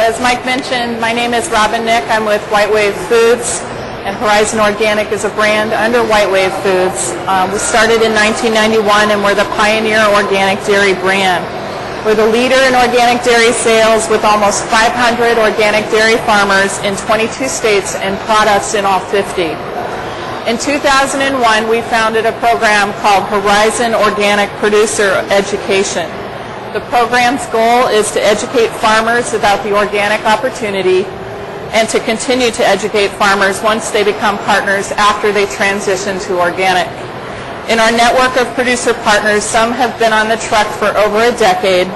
as Mike mentioned, my name is Robin Nick. I'm with White Wave Foods, and Horizon Organic is a brand under White Wave Foods. We started in 1991, and we're the pioneer organic dairy brand. We're the leader in organic dairy sales with almost 500 organic dairy farmers in 22 states and products in all 50. In 2001, we founded a program called Horizon Organic Producer Education. The program's goal is to educate farmers about the organic opportunity and to continue to educate farmers once they become partners after they transition to organic. In our network of producer partners, some have been on the truck for over a decade,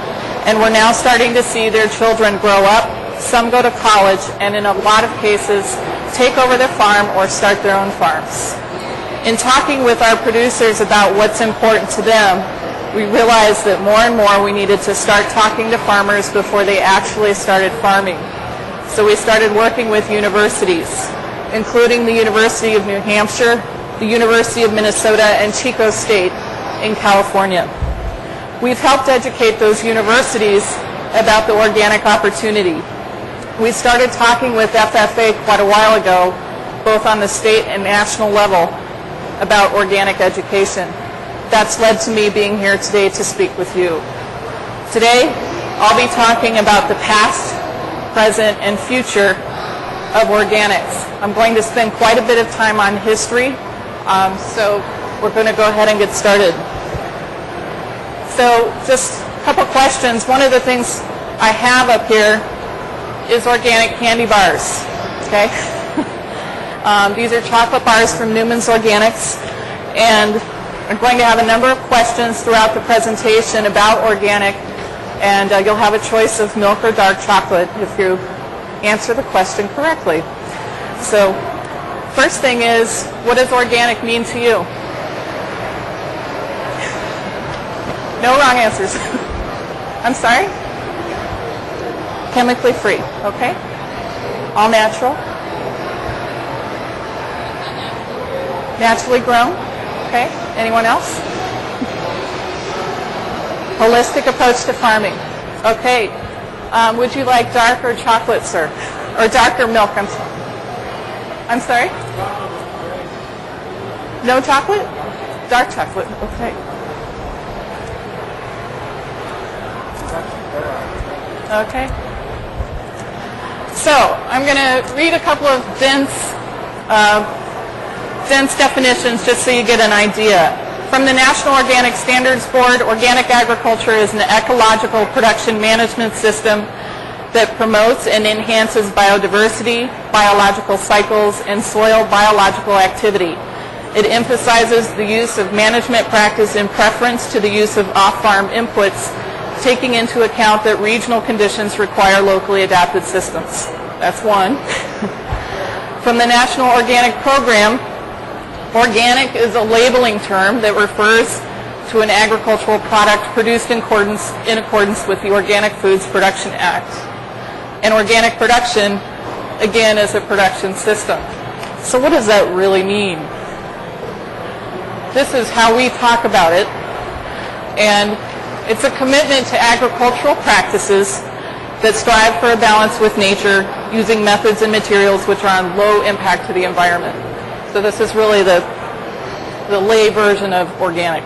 and we're now starting to see their children grow up. Some go to college, and in a lot of cases, take over their farm or start their own farms. In talking with our producers about what's important to them, we realized that more and more we needed to start talking to farmers before they actually started farming. So we started working with universities, including the University of New Hampshire, the University of Minnesota, and Chico State in California. We've helped educate those universities about the organic opportunity. We started talking with FFA quite a while ago, both on the state and national level, about organic education. That's led to me being here today to speak with you. Today, I'll be talking about the past, present, and future of organics. I'm going to spend quite a bit of time on history, so we're going to go ahead and get started. So just a couple questions. One of the things I have up here is organic candy bars. Okay, these are chocolate bars from Newman's Organics, and I'm going to have a number of questions throughout the presentation about organic, and you'll have a choice of milk or dark chocolate if you answer the question correctly. So first thing is, what does organic mean to you? No wrong answers. I'm sorry? Chemically free, okay? All natural? Naturally grown? Okay. Anyone else? Holistic approach to farming. Okay. Would you like dark or chocolate, sir? Or dark or milk? I'm sorry? No chocolate? Dark chocolate. Okay. Okay. So I'm going to read a couple of dense definitions just so you get an idea. From the National Organic Standards Board, organic agriculture is an ecological production management system that promotes and enhances biodiversity, biological cycles, and soil biological activity. It emphasizes the use of management practice in preference to the use of off-farm inputs, taking into account that regional conditions require locally adapted systems. That's one. From the National Organic Program, organic is a labeling term that refers to an agricultural product produced in accordance with the Organic Foods Production Act. And organic production, again, is a production system. So what does that really mean? This is how we talk about it. And it's a commitment to agricultural practices that strive for a balance with nature using methods and materials which are on low impact to the environment. So this is really the lay version of organic.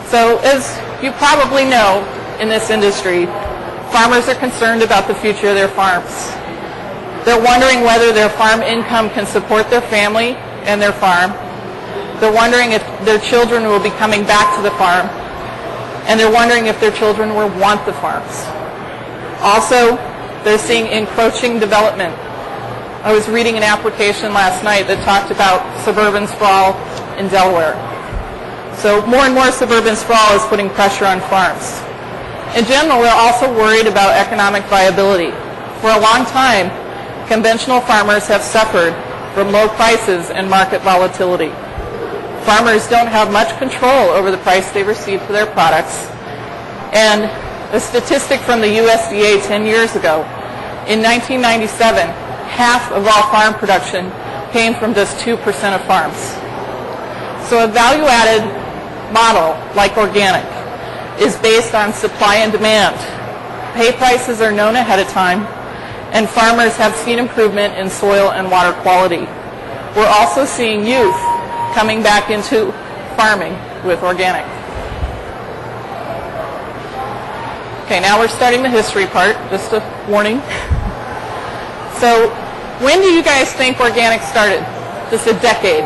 So as you probably know in this industry, farmers are concerned about the future of their farms. They're wondering whether their farm income can support their family and their farm. They're wondering if their children will be coming back to the farm. And they're wondering if their children will want the farms. Also, they're seeing encroaching development. I was reading an application last night that talked about suburban sprawl in Delaware. So more and more suburban sprawl is putting pressure on farms. In general, we're also worried about economic viability. For a long time, conventional farmers have suffered from low prices and market volatility. Farmers don't have much control over the price they receive for their products. And a statistic from the USDA 10 years ago, in 1997, half of all farm production came from just 2% of farms. So a value-added model like organic is based on supply and demand. Hay prices are known ahead of time, and farmers have seen improvement in soil and water quality. We're also seeing youth coming back into farming with organic. Okay, now we're starting the history part, just a warning. So, when do you guys think organic started? Just a decade.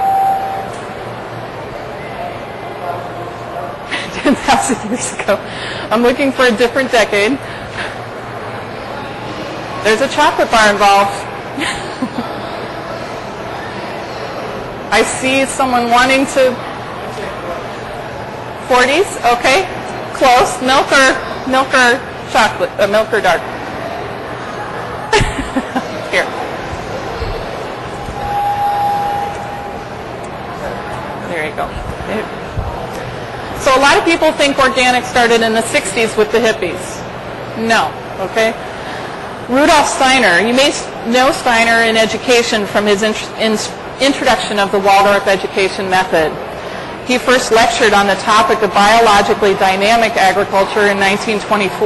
10,000 years ago. I'm looking for a different decade. There's a chocolate bar involved. I see someone wanting to... 40s? Okay. Close. Milk or chocolate? Milk or dark? Here. There you go. So a lot of people think organic started in the 60s with the hippies. No. Okay. Rudolf Steiner, you may know Steiner in education from his introduction of the Waldorf education method. He first lectured on the topic of biologically dynamic agriculture in 1924.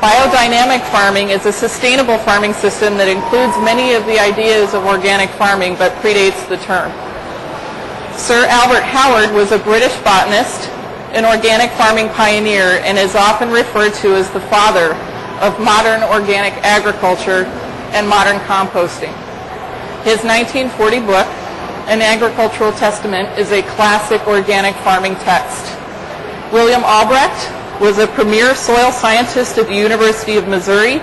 Biodynamic farming is a sustainable farming system that includes many of the ideas of organic farming but predates the term. Sir Albert Howard was a British botanist, an organic farming pioneer, and is often referred to as the father of modern organic agriculture and modern composting. His 1940 book, An Agricultural Testament, is a classic organic farming text. William Albrecht was a premier soil scientist at the University of Missouri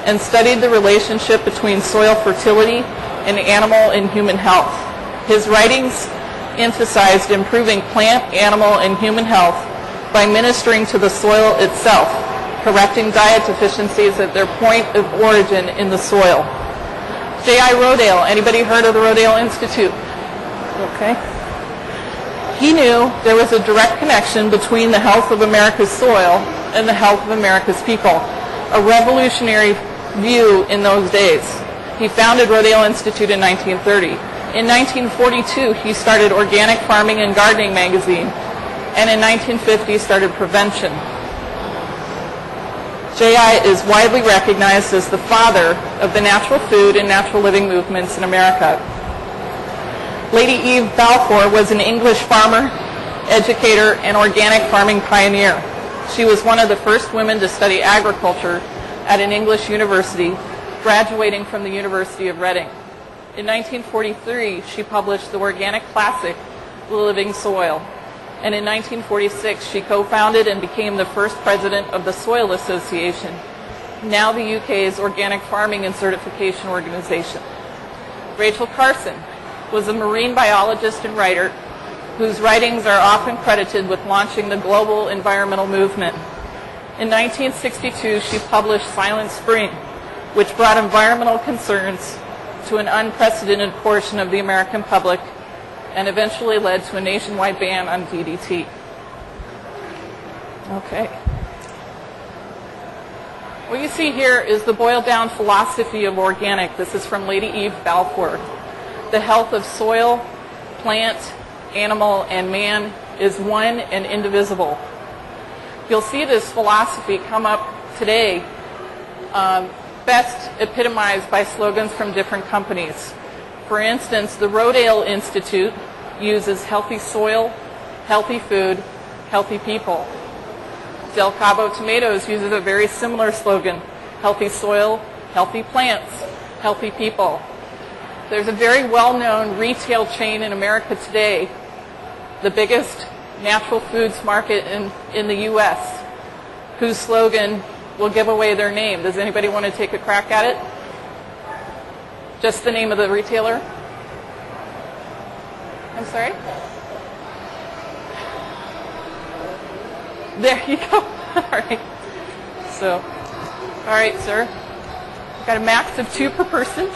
and studied the relationship between soil fertility and animal and human health. His writings emphasized improving plant, animal, and human health by ministering to the soil itself, correcting diet deficiencies at their point of origin in the soil. J.I. Rodale, anybody heard of the Rodale Institute? Okay. He knew there was a direct connection between the health of America's soil and the health of America's people, a revolutionary view in those days. He founded Rodale Institute in 1930. In 1942, he started Organic Farming and Gardening magazine, and in 1950 started Prevention. J.I. is widely recognized as the father of the natural food and natural living movements in America. Lady Eve Balfour was an English farmer, educator, and organic farming pioneer. She was one of the first women to study agriculture at an English university, graduating from the University of Reading. In 1943, she published the organic classic, The Living Soil. And in 1946, she co-founded and became the first president of the Soil Association, now the UK's organic farming and certification organization. Rachel Carson was a marine biologist and writer whose writings are often credited with launching the global environmental movement. In 1962, she published Silent Spring, which brought environmental concerns to an unprecedented portion of the American public and eventually led to a nationwide ban on DDT. Okay. What you see here is the boiled down philosophy of organic. This is from Lady Eve Balfour. The health of soil, plant, animal, and man is one and indivisible. You'll see this philosophy come up today, best epitomized by slogans from different companies. For instance, the Rodale Institute uses healthy soil, healthy food, healthy people. Del Cabo Tomatoes uses a very similar slogan, healthy soil, healthy plants, healthy people. There's a very well-known retail chain in America today, the biggest natural foods market in the U.S., whose slogan will give away their name. Does anybody want to take a crack at it? Just the name of the retailer? I'm sorry? There you go. All right. So, all right, sir. We've got a max of 2 per person.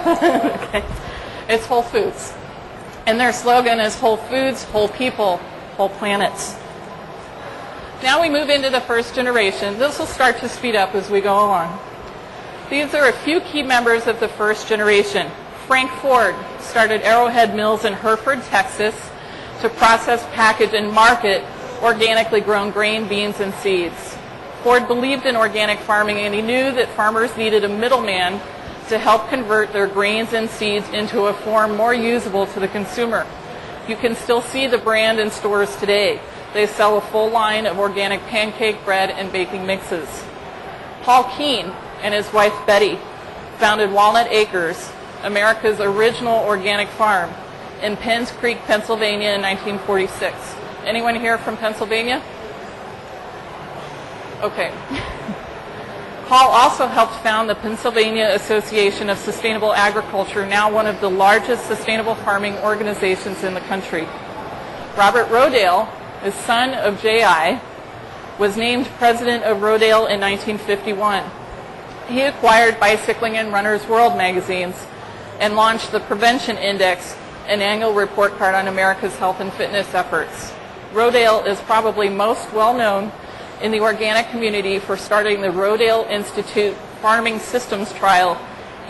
Okay. It's Whole Foods. And their slogan is Whole Foods, Whole People, Whole Planets. Now we move into the first generation. This will start to speed up as we go along. These are a few key members of the first generation. Frank Ford started Arrowhead Mills in Hereford, Texas, to process, package, and market organically grown grain, beans, and seeds. Ford believed in organic farming, and he knew that farmers needed a middleman to help convert their grains and seeds into a form more usable to the consumer. You can still see the brand in stores today. They sell a full line of organic pancake bread and baking mixes. Paul Keene and his wife Betty founded Walnut Acres, America's original organic farm, in Penns Creek, Pennsylvania in 1946. Anyone here from Pennsylvania? Okay. Paul also helped found the Pennsylvania Association of Sustainable Agriculture, now one of the largest sustainable farming organizations in the country. Robert Rodale, his son of J.I., was named president of Rodale in 1951. He acquired Bicycling and Runner's World magazines and launched the Prevention Index, an annual report card on America's health and fitness efforts. Rodale is probably most well known in the organic community for starting the Rodale Institute Farming Systems Trial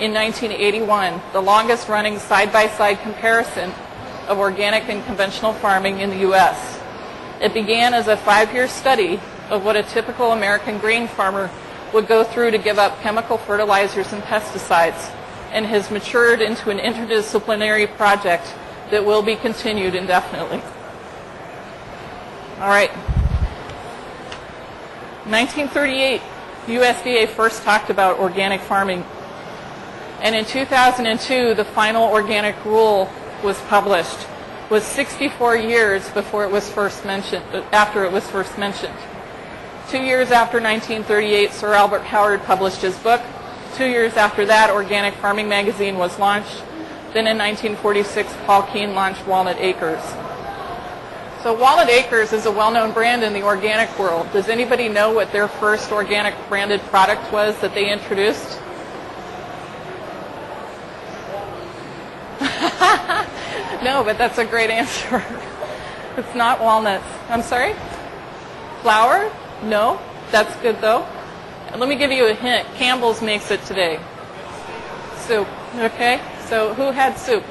in 1981, the longest running side-by-side comparison of organic and conventional farming in the U.S. It began as a 5-year study of what a typical American grain farmer would go through to give up chemical fertilizers and pesticides, and has matured into an interdisciplinary project that will be continued indefinitely. All right. 1938, USDA first talked about organic farming. And in 2002, the final organic rule was published. It was 64 years before it was first mentioned, after it was first mentioned. 2 years after 1938, Sir Albert Howard published his book. 2 years after that, Organic Farming magazine was launched. Then in 1946, Paul Keene launched Walnut Acres. So Walnut Acres is a well-known brand in the organic world. Does anybody know what their first organic branded product was that they introduced? No, but that's a great answer. It's not walnuts. I'm sorry? Flour? No. That's good though. Let me give you a hint. Campbell's makes it today. Soup. Okay? So who had soup?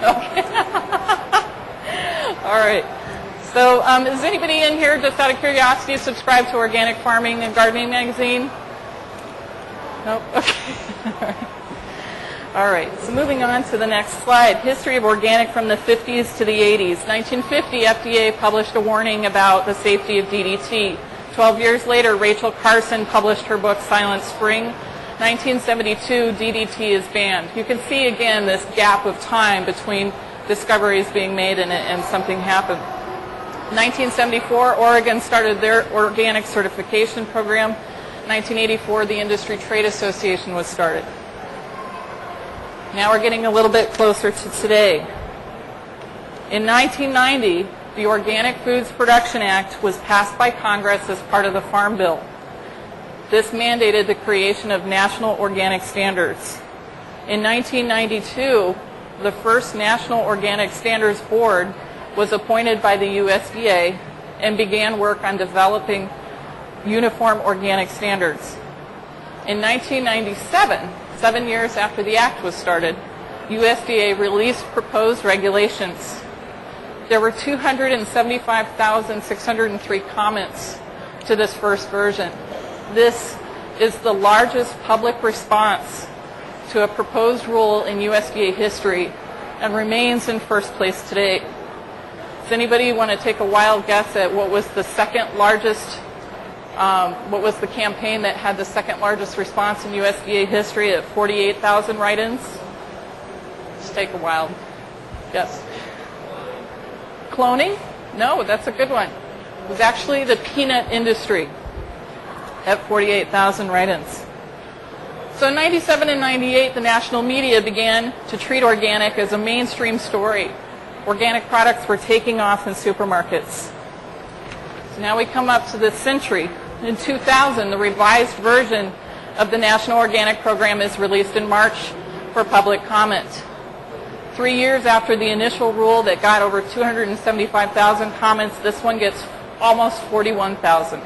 Okay. All right. So is anybody in here, just out of curiosity, subscribe to Organic Farming and Gardening magazine? Nope. Okay. All right. So moving on to the next slide. History of organic from the 50s to the 80s. 1950, FDA published a warning about the safety of DDT. 12 years later, Rachel Carson published her book, Silent Spring. 1972, DDT is banned. You can see again this gap of time between discoveries being made and something happened. 1974, Oregon started their organic certification program. 1984, the Industry Trade Association was started. Now we're getting a little bit closer to today. In 1990, the Organic Foods Production Act was passed by Congress as part of the Farm Bill. This mandated the creation of national organic standards. In 1992, the first National Organic Standards Board was appointed by the USDA and began work on developing uniform organic standards. In 1997, 7 years after the act was started, USDA released proposed regulations. There were 275,603 comments to this first version. This is the largest public response to a proposed rule in USDA history and remains in first place today. Does anybody want to take a wild guess at what was the second largest, what was the campaign that had the second largest response in USDA history at 48,000 write-ins? Just take a wild guess. Cloning? No, that's a good one. It was actually the peanut industry at 48,000 write-ins. So in 97 and 98, the national media began to treat organic as a mainstream story. Organic products were taking off in supermarkets. So now we come up to this century. In 2000, the revised version of the National Organic Program is released in March for public comment. 3 years after the initial rule that got over 275,000 comments, this one gets almost 41,000.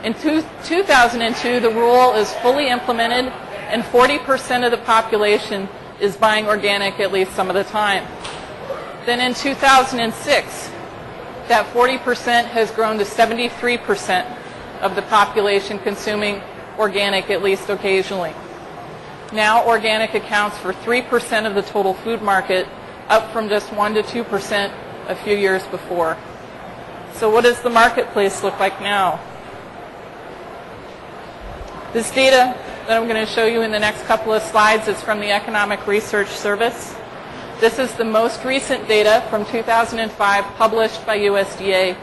In 2002, the rule is fully implemented and 40% of the population is buying organic at least some of the time. Then in 2006, that 40% has grown to 73%. of the population consuming organic at least occasionally. Now organic accounts for 3% of the total food market, up from just 1 to 2% a few years before. So what does the marketplace look like now? This data that I'm going to show you in the next couple of slides is from the Economic Research Service. This is the most recent data from 2005 published by USDA.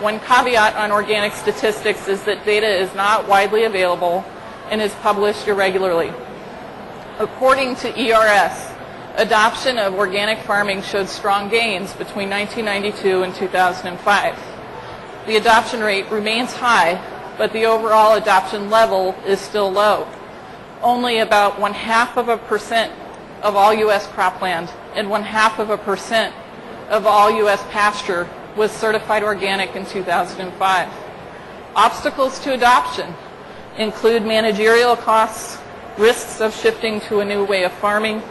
One caveat on organic statistics is that data is not widely available and is published irregularly. According to ERS, adoption of organic farming showed strong gains between 1992 and 2005. The adoption rate remains high, but the overall adoption level is still low. Only about 0.5% of all U.S. cropland and 0.5% of all U.S. pasture was certified organic in 2005. Obstacles to adoption include managerial costs, risks of shifting to a new way of farming,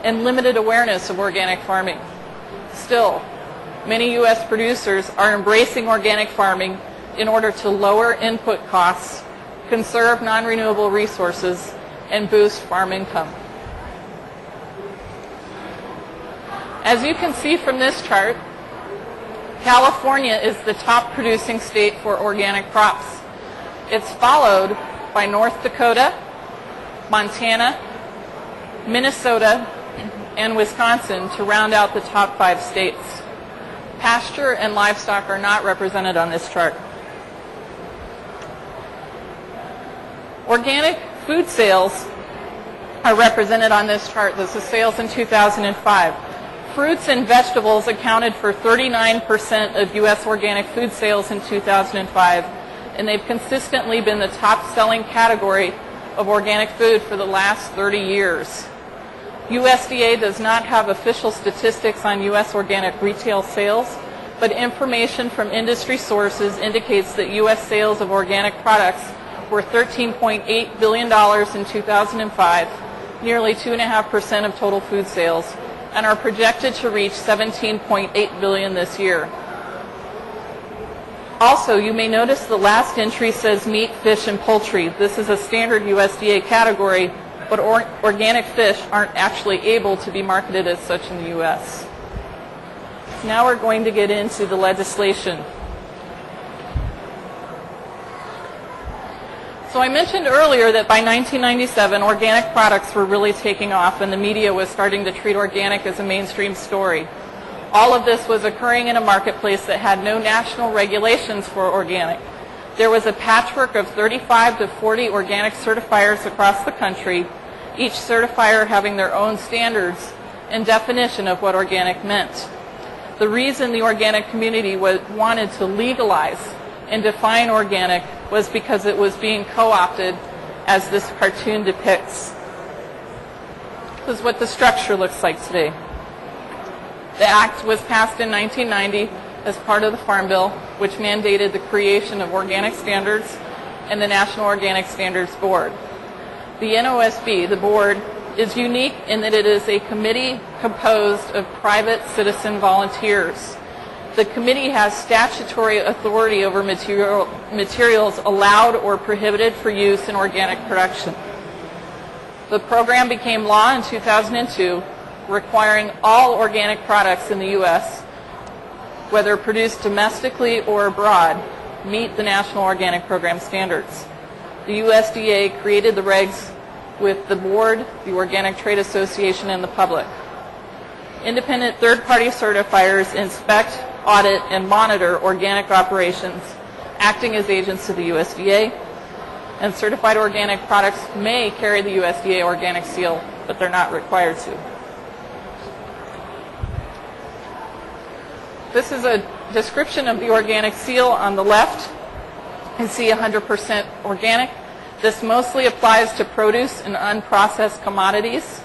and limited awareness of organic farming. Still, many U.S. producers are embracing organic farming in order to lower input costs, conserve non-renewable resources, and boost farm income. As you can see from this chart, California is the top producing state for organic crops. It's followed by North Dakota, Montana, Minnesota, and Wisconsin to round out the top 5 states. Pasture and livestock are not represented on this chart. Organic food sales are represented on this chart. This is sales in 2005. Fruits and vegetables accounted for 39% of U.S. organic food sales in 2005, and they've consistently been the top-selling category of organic food for the last 30 years. USDA does not have official statistics on U.S. organic retail sales, but information from industry sources indicates that U.S. sales of organic products were $13.8 billion in 2005, nearly 2.5% of total food sales, and are projected to reach $17.8 billion this year. Also, you may notice the last entry says meat, fish, and poultry. This is a standard USDA category, but organic fish aren't actually able to be marketed as such in the U.S. Now we're going to get into the legislation. So I mentioned earlier that by 1997, organic products were really taking off and the media was starting to treat organic as a mainstream story. All of this was occurring in a marketplace that had no national regulations for organic. There was a patchwork of 35 to 40 organic certifiers across the country, each certifier having their own standards and definition of what organic meant. The reason the organic community wanted to legalize and define organic was because it was being co-opted, as this cartoon depicts. This is what the structure looks like today. The Act was passed in 1990 as part of the Farm Bill, which mandated the creation of organic standards and the National Organic Standards Board. The NOSB, the board, is unique in that it is a committee composed of private citizen volunteers. The committee has statutory authority over materials allowed or prohibited for use in organic production. The program became law in 2002, requiring all organic products in the U.S., whether produced domestically or abroad, meet the National Organic Program standards. The USDA created the regs with the board, the Organic Trade Association, and the public. Independent third-party certifiers inspect, audit, and monitor organic operations, acting as agents to the USDA, and certified organic products may carry the USDA organic seal, but they're not required to. This is a description of the organic seal on the left. You see 100% organic. This mostly applies to produce and unprocessed commodities.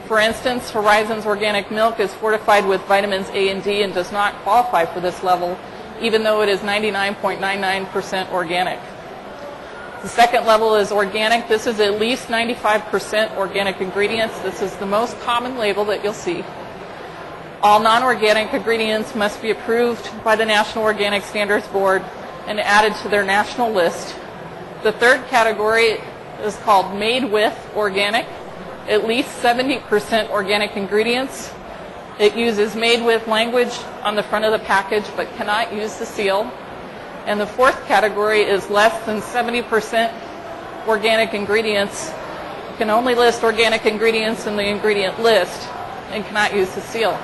For instance, Horizon's organic milk is fortified with vitamins A and D and does not qualify for this level, even though it is 99.99% organic. The second level is organic. This is at least 95% organic ingredients. This is the most common label that you'll see. All non-organic ingredients must be approved by the National Organic Standards Board and added to their national list. The third category is called made with organic, at least 70% organic ingredients. It uses made with language on the front of the package but cannot use the seal. And the fourth category is less than 70% organic ingredients. You can only list organic ingredients in the ingredient list and cannot use the seal.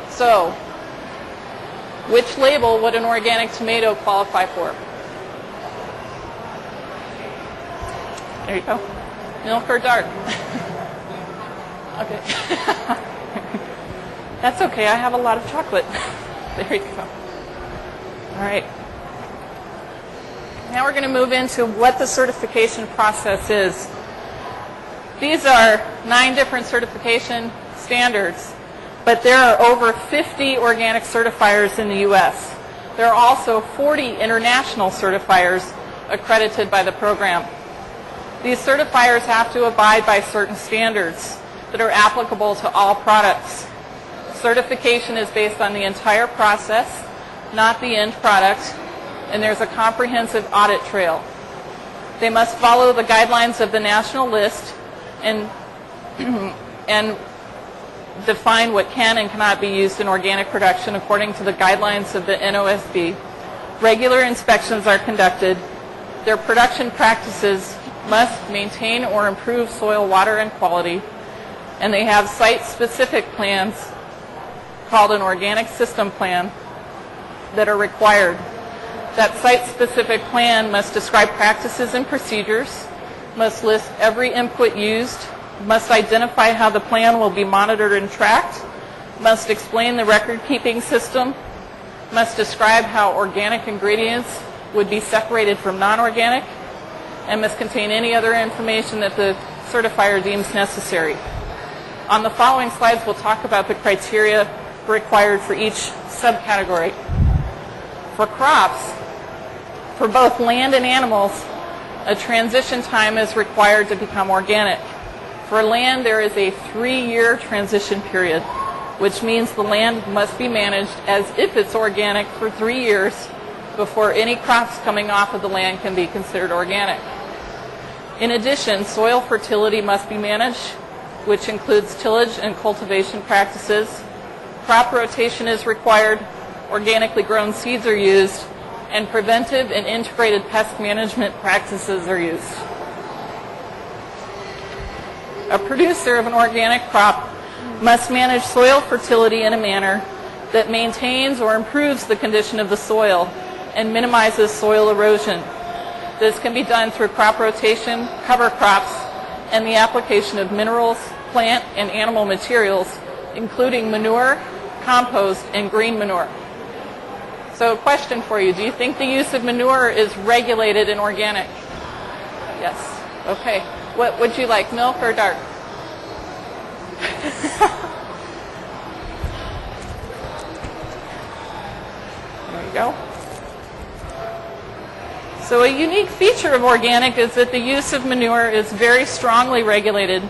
So, which label would an organic tomato qualify for? There you go. Milk or dark? Okay. That's okay, I have a lot of chocolate. There you go. All right. Now we're going to move into what the certification process is. These are 9 different certification standards, but there are over 50 organic certifiers in the U.S. There are also 40 international certifiers accredited by the program. These certifiers have to abide by certain standards that are applicable to all products. Certification is based on the entire process, not the end product, and there's a comprehensive audit trail. They must follow the guidelines of the national list and define what can and cannot be used in organic production according to the guidelines of the NOSB. Regular inspections are conducted. Their production practices must maintain or improve soil, water, and quality, and they have site-specific plans called an organic system plan that are required. That site-specific plan must describe practices and procedures, must list every input used, must identify how the plan will be monitored and tracked, must explain the record-keeping system, must describe how organic ingredients would be separated from non-organic, and must contain any other information that the certifier deems necessary. On the following slides, we'll talk about the criteria required for each subcategory. For crops, for both land and animals, a transition time is required to become organic. For land, there is a 3-year transition period, which means the land must be managed as if it's organic for 3 years before any crops coming off of the land can be considered organic. In addition, soil fertility must be managed, which includes tillage and cultivation practices. Crop rotation is required, organically grown seeds are used, and preventive and integrated pest management practices are used. A producer of an organic crop must manage soil fertility in a manner that maintains or improves the condition of the soil and minimizes soil erosion. This can be done through crop rotation, cover crops, and the application of minerals, plant, and animal materials, including manure, compost, and green manure. So a question for you, do you think the use of manure is regulated in organic? Yes. Okay. What would you like, milk or dark? There you go. So a unique feature of organic is that the use of manure is very strongly regulated,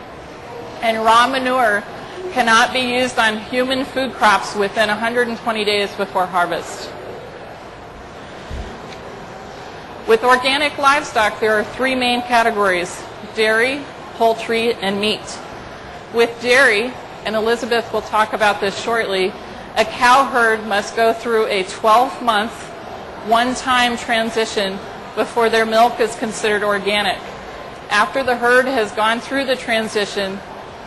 and raw manure cannot be used on human food crops within 120 days before harvest. With organic livestock, there are 3 main categories: dairy, poultry, and meat. With dairy, and Elizabeth will talk about this shortly, a cow herd must go through a 12-month, one-time transition before their milk is considered organic. After the herd has gone through the transition,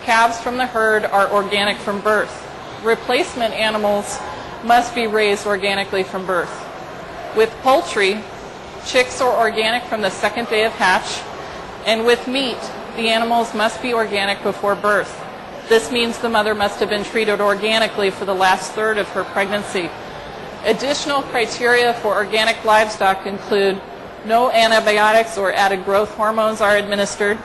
calves from the herd are organic from birth. Replacement animals must be raised organically from birth. With poultry, chicks are organic from the 2nd day of hatch, and with meat, the animals must be organic before birth. This means the mother must have been treated organically for the last third of her pregnancy. Additional criteria for organic livestock include no antibiotics or added growth hormones are administered,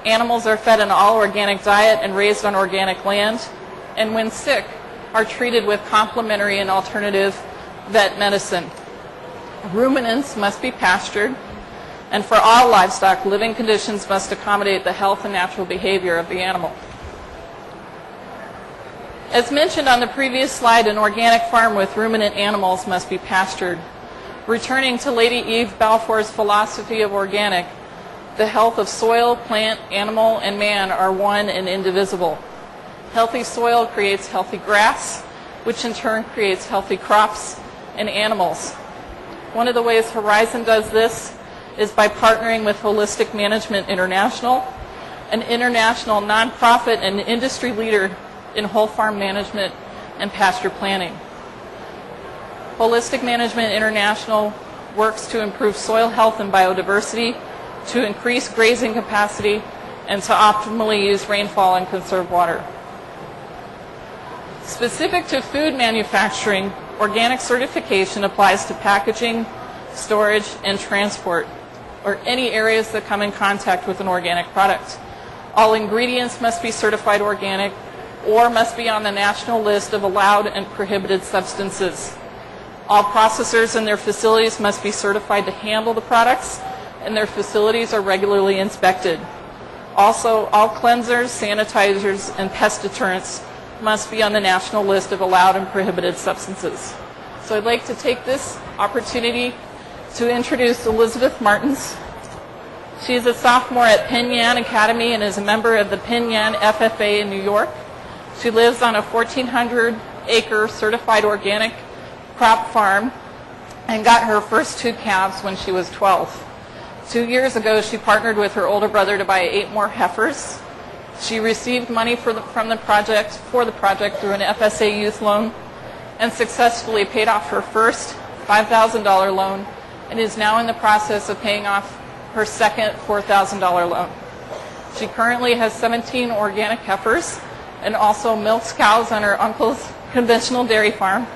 animals are fed an all-organic diet and raised on organic land, and when sick, are treated with complementary and alternative vet medicine. Ruminants must be pastured, and for all livestock, living conditions must accommodate the health and natural behavior of the animal. As mentioned on the previous slide, an organic farm with ruminant animals must be pastured. Returning to Lady Eve Balfour's philosophy of organic, the health of soil, plant, animal, and man are one and indivisible. Healthy soil creates healthy grass, which in turn creates healthy crops and animals. One of the ways Horizon does this is by partnering with Holistic Management International, an international nonprofit and industry leader in whole farm management and pasture planning. Holistic Management International works to improve soil health and biodiversity, to increase grazing capacity, and to optimally use rainfall and conserve water. Specific to food manufacturing, organic certification applies to packaging, storage, and transport, or any areas that come in contact with an organic product. All ingredients must be certified organic or must be on the national list of allowed and prohibited substances. All processors in their facilities must be certified to handle the products, and their facilities are regularly inspected. Also, all cleansers, sanitizers, and pest deterrents must be on the national list of allowed and prohibited substances. So I'd like to take this opportunity to introduce Elizabeth Martens. She is a sophomore at Penn Yan Academy and is a member of the Penn Yan FFA in New York. She lives on a 1,400-acre certified organic crop farm and got her first 2 calves when she was 12. 2 years ago, she partnered with her older brother to buy 8 more heifers. She received money for the project through an FSA youth loan and successfully paid off her first $5,000 loan and is now in the process of paying off her second $4,000 loan. She currently has 17 organic heifers and also milks cows on her uncle's conventional dairy farm.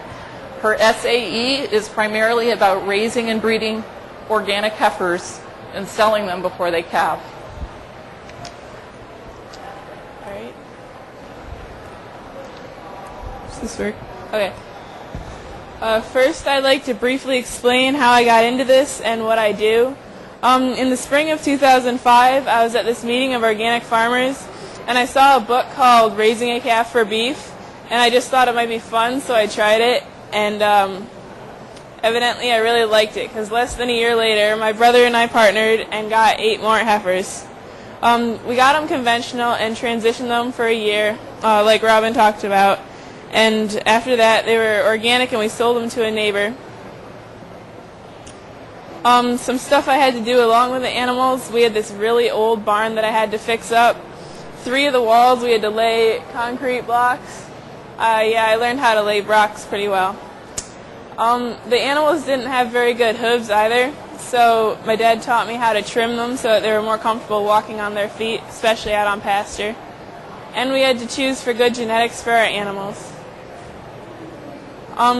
Her SAE is primarily about raising and breeding organic heifers and selling them before they calve. All right. Does this work? Okay. First, I'd like to briefly explain how I got into this and what I do. In the spring of 2005, I was at this meeting of organic farmers, and I saw a book called Raising a Calf for Beef, and I just thought it might be fun, so I tried it. And evidently I really liked it, because less than a year later, my brother and I partnered and got 8 more heifers. We got them conventional and transitioned them for a year, like Robin talked about. And after that, they were organic, and we sold them to a neighbor. Some stuff I had to do along with the animals. We had this really old barn that I had to fix up. 3 of the walls we had to lay concrete blocks. I learned how to lay blocks pretty well. The animals didn't have very good hooves either, so my dad taught me how to trim them so that they were more comfortable walking on their feet, especially out on pasture. And we had to choose for good genetics for our animals.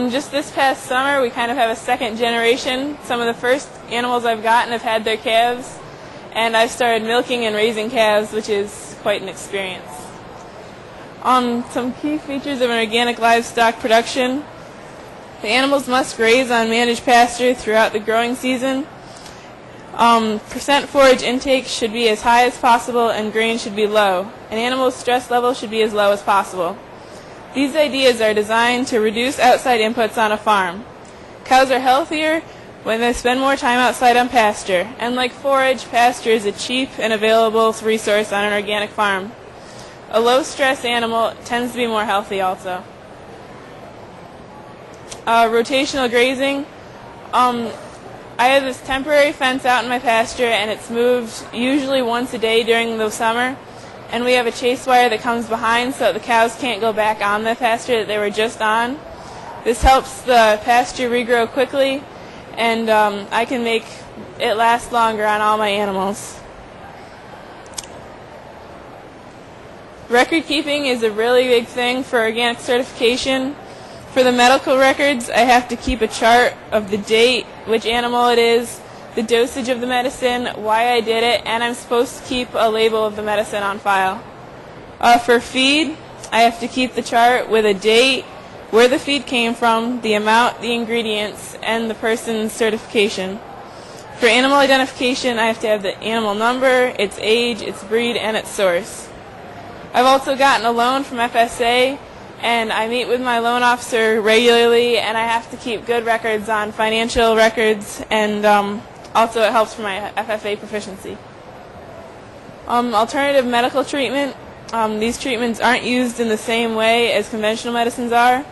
Just this past summer, we kind of have a second generation. Some of the first animals I've gotten have had their calves, and I've started milking and raising calves, which is quite an experience. Some key features of an organic livestock production. The animals must graze on managed pasture throughout the growing season. Percent forage intake should be as high as possible and grain should be low. An animal's stress level should be as low as possible. These ideas are designed to reduce outside inputs on a farm. Cows are healthier when they spend more time outside on pasture, and like forage, pasture is a cheap and available resource on an organic farm. A low-stress animal tends to be more healthy also. Rotational grazing. I have this temporary fence out in my pasture, and it's moved usually once a day during the summer. And we have a chase wire that comes behind so that the cows can't go back on the pasture that they were just on. This helps the pasture regrow quickly, and I can make it last longer on all my animals. Record keeping is a really big thing for organic certification. For the medical records, I have to keep a chart of the date, which animal it is, the dosage of the medicine, why I did it, and I'm supposed to keep a label of the medicine on file. For feed, I have to keep the chart with a date, where the feed came from, the amount, the ingredients, and the person's certification. For animal identification, I have to have the animal number, its age, its breed, and its source. I've also gotten a loan from FSA and I meet with my loan officer regularly, and I have to keep good records on financial records, and also it helps for my FFA proficiency. Alternative medical treatment. These treatments aren't used in the same way as conventional medicines are.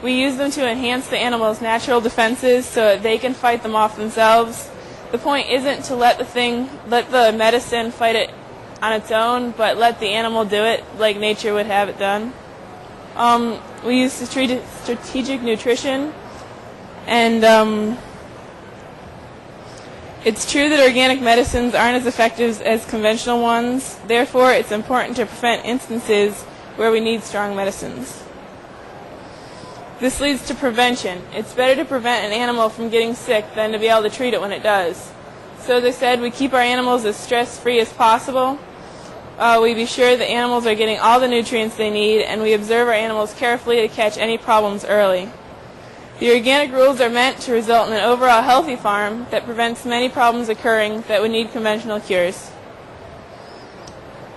We use them to enhance the animal's natural defenses so that they can fight them off themselves. The point isn't to let the medicine fight it on its own, but let the animal do it like nature would have it done. We use strategic nutrition, and it's true that organic medicines aren't as effective as conventional ones. Therefore, it's important to prevent instances where we need strong medicines. This leads to prevention. It's better to prevent an animal from getting sick than to be able to treat it when it does. So as I said, we keep our animals as stress-free as possible. We be sure the animals are getting all the nutrients they need, and we observe our animals carefully to catch any problems early. The organic rules are meant to result in an overall healthy farm that prevents many problems occurring that would need conventional cures.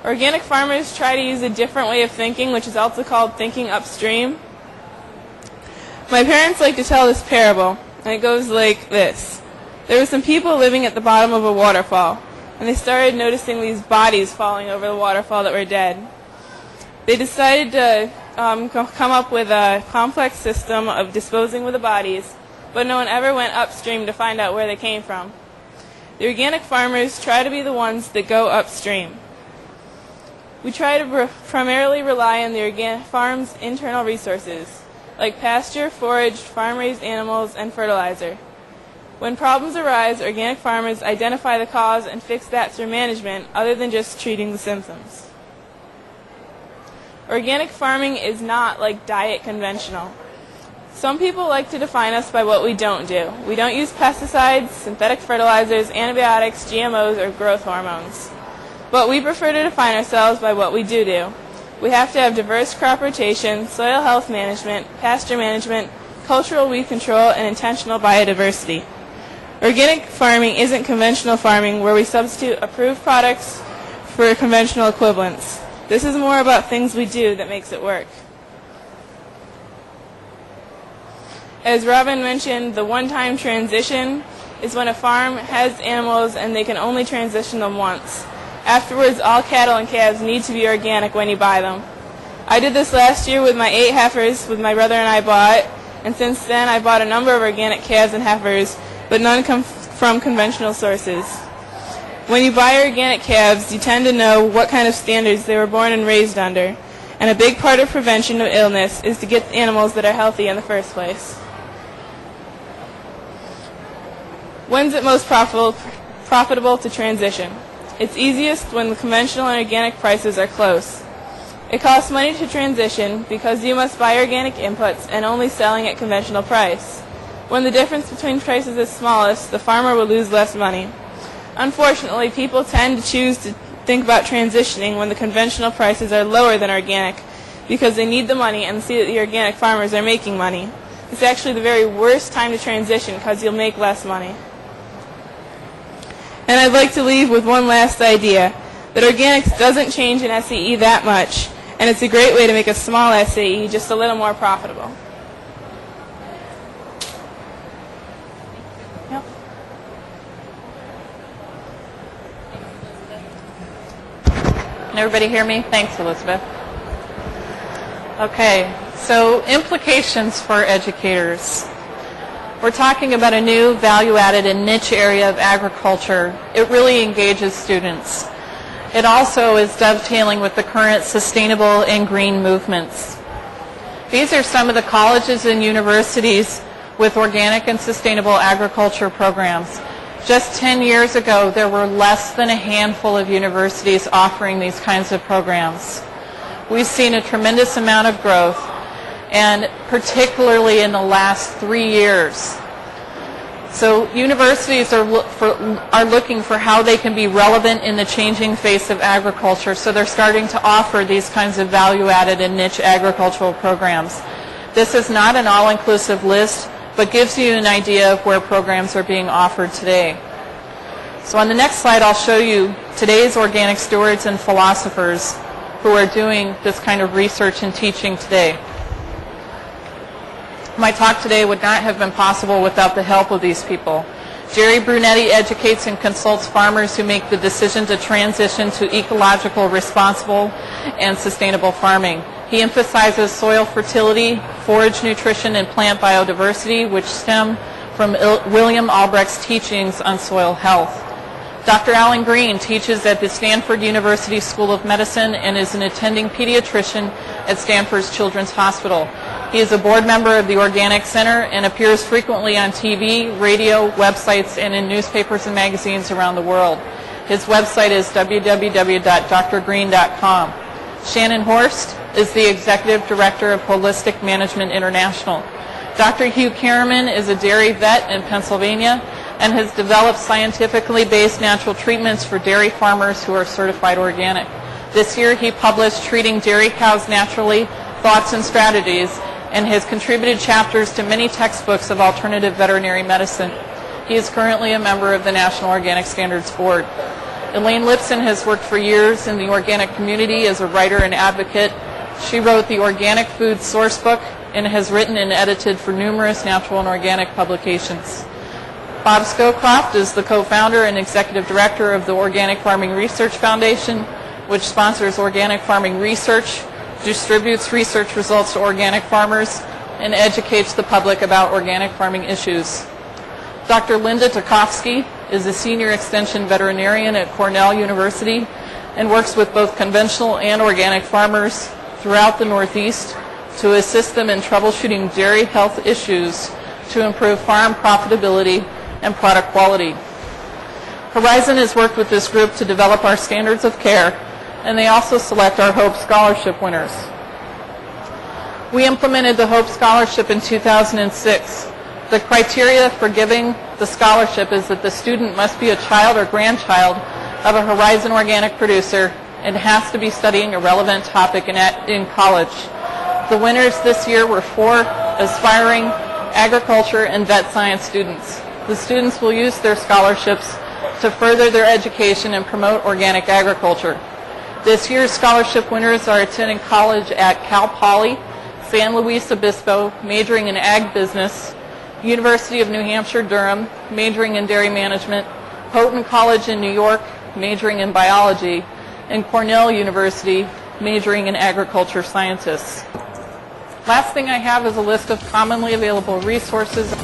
Organic farmers try to use a different way of thinking, which is also called thinking upstream. My parents like to tell this parable, and it goes like this. There were some people living at the bottom of a waterfall, and they started noticing these bodies falling over the waterfall that were dead. They decided to come up with a complex system of disposing with the bodies, but no one ever went upstream to find out where they came from. The organic farmers try to be the ones that go upstream. We try to primarily rely on the organic farm's internal resources, like pasture, forage, farm-raised animals, and fertilizer. When problems arise, organic farmers identify the cause and fix that through management other than just treating the symptoms. Organic farming is not like diet conventional. Some people like to define us by what we don't do. We don't use pesticides, synthetic fertilizers, antibiotics, GMOs, or growth hormones. But we prefer to define ourselves by what we do. We have to have diverse crop rotation, soil health management, pasture management, cultural weed control, and intentional biodiversity. Organic farming isn't conventional farming where we substitute approved products for conventional equivalents. This is more about things we do that makes it work. As Robin mentioned, the one-time transition is when a farm has animals and they can only transition them once. Afterwards, all cattle and calves need to be organic when you buy them. I did this last year with my 8 heifers with my brother and I bought, and since then I bought a number of organic calves and heifers, but none come from conventional sources. When you buy organic calves, you tend to know what kind of standards they were born and raised under, and a big part of prevention of illness is to get animals that are healthy in the first place. When's it most profitable to transition? It's easiest when the conventional and organic prices are close. It costs money to transition because you must buy organic inputs and only selling at conventional price. When the difference between prices is smallest, the farmer will lose less money. Unfortunately, people tend to choose to think about transitioning when the conventional prices are lower than organic because they need the money and see that the organic farmers are making money. It's actually the very worst time to transition because you'll make less money. And I'd like to leave with one last idea, that organics doesn't change an SAE that much, and it's a great way to make a small SAE just a little more profitable. Yep. Can everybody hear me? Thanks, Elizabeth. Okay, so implications for educators. We're talking about a new value-added and niche area of agriculture. It really engages students. It also is dovetailing with the current sustainable and green movements. These are some of the colleges and universities with organic and sustainable agriculture programs. Just 10 years ago, there were less than a handful of universities offering these kinds of programs. We've seen a tremendous amount of growth, and particularly in the last 3 years. So universities are looking for how they can be relevant in the changing face of agriculture, so they're starting to offer these kinds of value-added and niche agricultural programs. This is not an all-inclusive list, but gives you an idea of where programs are being offered today. So on the next slide, I'll show you today's organic stewards and philosophers who are doing this kind of research and teaching today. My talk today would not have been possible without the help of these people. Jerry Brunetti educates and consults farmers who make the decision to transition to ecological, responsible, and sustainable farming. He emphasizes soil fertility, forage nutrition, and plant biodiversity, which stem from William Albrecht's teachings on soil health. Dr. Alan Green teaches at the Stanford University School of Medicine and is an attending pediatrician at Stanford's Children's Hospital. He is a board member of the Organic Center and appears frequently on TV, radio, websites, and in newspapers and magazines around the world. His website is www.drgreen.com. Shannon Horst is the Executive Director of Holistic Management International. Dr. Hugh Kerriman is a dairy vet in Pennsylvania and has developed scientifically based natural treatments for dairy farmers who are certified organic. This year he published Treating Dairy Cows Naturally, Thoughts and Strategies, and has contributed chapters to many textbooks of alternative veterinary medicine. He is currently a member of the National Organic Standards Board. Elaine Lipson has worked for years in the organic community as a writer and advocate. She wrote the Organic Food Sourcebook and has written and edited for numerous natural and organic publications. Bob Scowcroft is the co-founder and executive director of the Organic Farming Research Foundation, which sponsors organic farming research, distributes research results to organic farmers, and educates the public about organic farming issues. Dr. Linda Tokofsky is a senior extension veterinarian at Cornell University and works with both conventional and organic farmers throughout the Northeast to assist them in troubleshooting dairy health issues to improve farm profitability and product quality. Horizon has worked with this group to develop our standards of care, and they also select our Hope Scholarship winners. We implemented the Hope Scholarship in 2006. The criteria for giving the scholarship is that the student must be a child or grandchild of a Horizon organic producer and has to be studying a relevant topic in college. The winners this year were 4 aspiring agriculture and vet science students. The students will use their scholarships to further their education and promote organic agriculture. This year's scholarship winners are attending college at Cal Poly, San Luis Obispo, majoring in ag business, University of New Hampshire, Durham, majoring in dairy management, Houghton College in New York, majoring in biology, and Cornell University, majoring in agriculture sciences. Last thing I have is a list of commonly available resources.